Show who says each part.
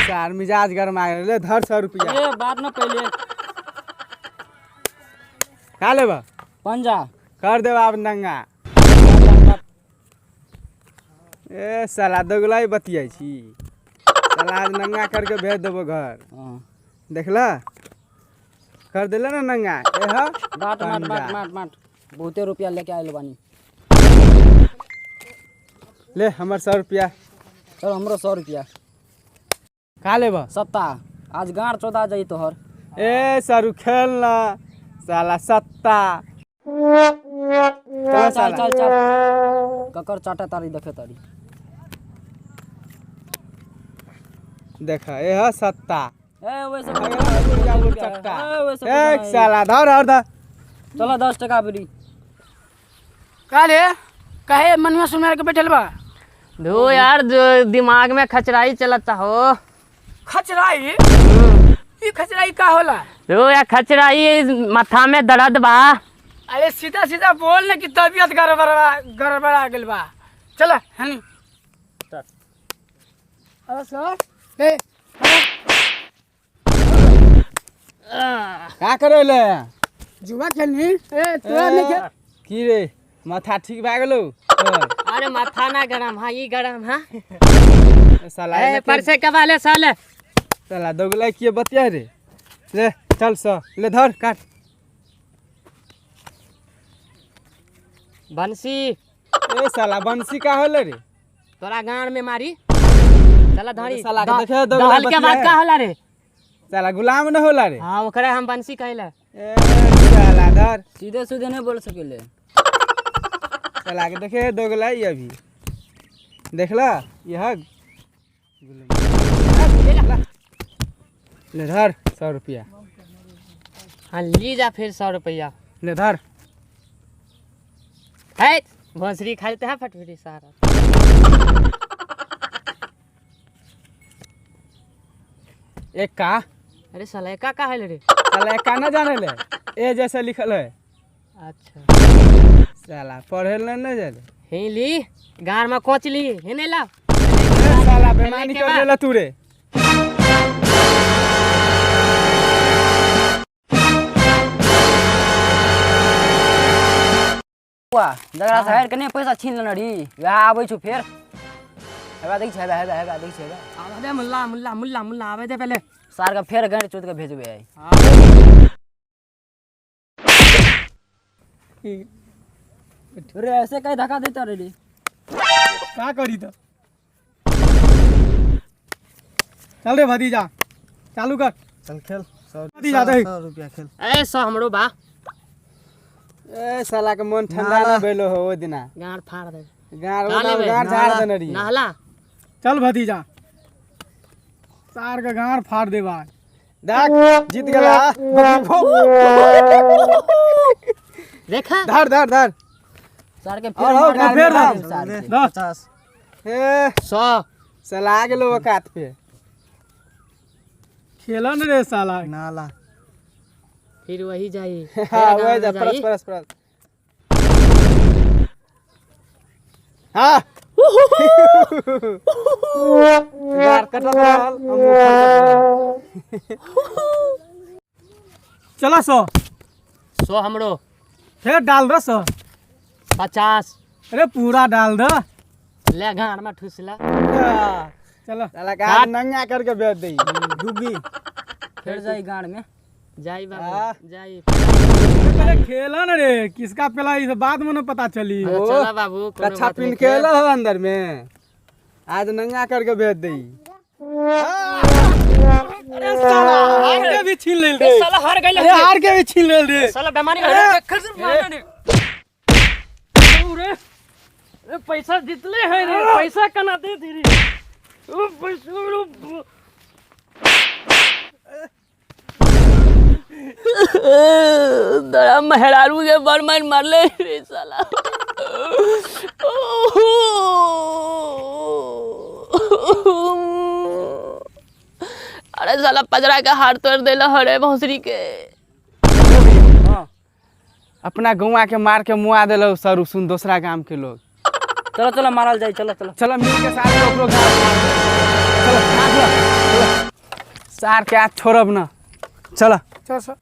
Speaker 1: यार मिजाज गरमा ले धर 100 रुपया
Speaker 2: ए बात ना पहले
Speaker 1: का लेबा
Speaker 2: पंजा
Speaker 1: कर देबा अब नंगा ए साला दोगलाई बतियाई छी साला आज नंगा करके भेज देबो घर देखला कर देला ना नंगा ए ह
Speaker 2: बाट माट बहुते रुपया लेके आइल बानी
Speaker 1: ले हमर 100 रुपया
Speaker 2: चल हमरो 100 रुपया
Speaker 1: का लेबा
Speaker 2: सत्ता आज गाड़ चौदा जाई तोहर
Speaker 1: ए सारू खेल ना साला सत्ता
Speaker 2: चल ककर चाटा तारी देखे तारी
Speaker 1: देखा ए ह सत्ता
Speaker 2: ए वैसे
Speaker 1: चक्का एक साला धर
Speaker 2: चलो 10 टका बिरी
Speaker 3: काले कहे मन में सुन के बैठल बा
Speaker 4: दो यार जो दिमाग में खचराई चलता हो
Speaker 3: खचराई ई खचराई का होला
Speaker 4: दो यार खचराई माथा में दर्द बा
Speaker 3: अरे सीधा सीधा बोल ना कि तबीयत गड़बड़ा गेल बा चल हनी अरे सर ए
Speaker 1: का करे ले
Speaker 3: जुआ खेलनी ए तोरा नहीं खेल
Speaker 1: की रे माथा ठीक भए गेलौ
Speaker 4: अरे माथा ना गरम हाँ ये गरम हाँ
Speaker 1: साला
Speaker 4: ए परसे कबाले साले
Speaker 1: साला दोगला किए बतिया रे ले चल ले धर काट
Speaker 4: बंसी
Speaker 1: ए साला बंसी का होले रे
Speaker 4: तोरा गांड में मारी चला धरी
Speaker 1: साला के देखे दोगला
Speaker 4: दहल के बाद का होला रे
Speaker 1: साला गुलाम न होला रे
Speaker 4: हाँ ओकरे हम बंसी कहले
Speaker 1: ए साला धर
Speaker 2: सीधे सीधे नहीं बोल सकेले
Speaker 1: साला के देखे दोगला ये अभी देखला यह ले धर 100 रुपया
Speaker 4: हाँ ली जा फिर 100 रुपया
Speaker 1: ले धर
Speaker 4: है भोसरी खाते हैं फटफटी सारा
Speaker 1: एक का
Speaker 4: अरे साला का है रे
Speaker 1: साला एक का ना जाने ले ए जैसा लिखल है
Speaker 4: अच्छा
Speaker 1: साला पढ़े ले न जाने
Speaker 4: हे ली गांड में कोच ली हे नहीं ला
Speaker 1: साला बेमानी कर देला तू रे
Speaker 2: वाह जगरा से हर कने पैसा छीन लेना री वह आबै छु फेर हेबा देख छै हेबा देख छै
Speaker 4: अरे मुल्ला आवे दे पहले
Speaker 2: सार का फेर गाड़ी चोद के भेजबे आई अरे ऐसे कहीं धक्का देता रे
Speaker 1: का करी तो चल रे भतीजा चालू कर चल खेल 100 रुपया खेल
Speaker 4: ए 100 हमरो बा
Speaker 1: ए साला के मन ठंडा ना भेलो हो ओ दिना
Speaker 4: गांड फाड़ दे
Speaker 1: गाड़ झाड़ देने री
Speaker 4: नहला
Speaker 1: चल भतीजा सार का गाड़ फाड़ दे बा देख जीत गेला
Speaker 4: देखा
Speaker 1: धर
Speaker 2: सार के
Speaker 1: फिर
Speaker 2: सार
Speaker 1: 50 ए
Speaker 4: 100
Speaker 1: साला आ गेलो वकात पे खेलन रे साला नाला
Speaker 4: फिर वही जाई
Speaker 1: हां वही जा परस हां यार कटत रहल चला
Speaker 4: 100 हमरो
Speaker 1: फिर डाल दो 100
Speaker 4: 50
Speaker 1: अरे पूरा डाल दो
Speaker 4: ले गांड में ठुसला
Speaker 1: चलो साला का नंगा करके बेच दई डूबी
Speaker 2: फिर जाई गाड़ में
Speaker 4: जाई बाबू जाई
Speaker 1: पहले खेला ना रे किसका पेला इस बात में ना पता चली
Speaker 4: चला बाबू
Speaker 1: अच्छा पिन खेला है अंदर में आज नंगा करके बेच दई अरे साला हार के भी छीन ले रे
Speaker 4: साला हार गइल
Speaker 1: अरे हार के भी छीन ले रे
Speaker 4: साला बेमानी है खर्च मारना रे
Speaker 3: अरे पैसा जितले है रे पैसा कना दे धीरे ओ पैसा
Speaker 4: दरा मेहरारू के बरमान मारले रे साला अरे साला पजरा का हार तोड़ देला हरे भौसरी के
Speaker 1: अपना गौवा के मार के मुआ देलो सरू सुन दूसरा गांव के लोग
Speaker 2: चलो चलो मारल जाए चलो चलो
Speaker 1: चलो मिल के साथ ओकरो गांव चलो सार के आज छोड़ब ना चल
Speaker 3: चल सर